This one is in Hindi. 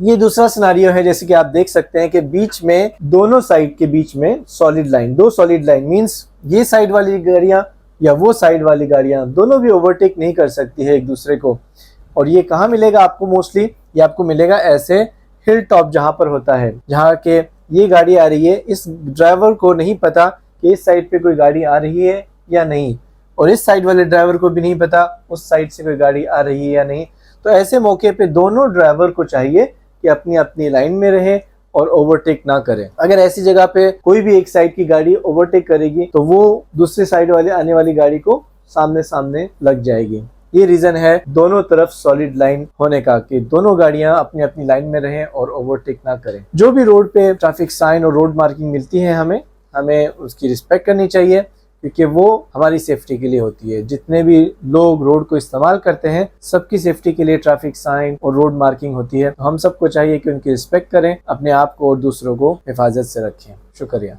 ये दूसरा सिनारियो है, जैसे कि आप देख सकते हैं कि बीच में दोनों साइड के बीच में सॉलिड लाइन, दो सॉलिड लाइन मींस ये साइड वाली गाड़ियां या वो साइड वाली गाड़ियां दोनों भी ओवरटेक नहीं कर सकती है एक दूसरे को। और ये कहाँ मिलेगा आपको? मोस्टली ये आपको मिलेगा ऐसे हिल टॉप जहां पर होता है, जहां के ये गाड़ी आ रही है, इस ड्राइवर को नहीं पता कि इस साइड पे कोई गाड़ी आ रही है या नहीं, और इस साइड वाले ड्राइवर को भी नहीं पता उस साइड से कोई गाड़ी आ रही है या नहीं। तो ऐसे मौके पे दोनों ड्राइवर को चाहिए कि अपनी अपनी लाइन में रहे और ओवरटेक ना करें। अगर ऐसी जगह पे कोई भी एक साइड की गाड़ी ओवरटेक करेगी तो वो दूसरी साइड वाले आने वाली गाड़ी को सामने सामने लग जाएगी। ये रीजन है दोनों तरफ सॉलिड लाइन होने का, कि दोनों गाड़ियां अपनी अपनी लाइन में रहें और ओवरटेक ना करें। जो भी रोड पे ट्रैफिक साइन और रोड मार्किंग मिलती है हमें उसकी रिस्पेक्ट करनी चाहिए, क्योंकि वो हमारी सेफ्टी के लिए होती है। जितने भी लोग रोड को इस्तेमाल करते हैं सबकी सेफ्टी के लिए ट्रैफिक साइन और रोड मार्किंग होती है। तो हम सबको चाहिए कि उनकी रिस्पेक्ट करें, अपने आप को और दूसरों को हिफाजत से रखें। शुक्रिया।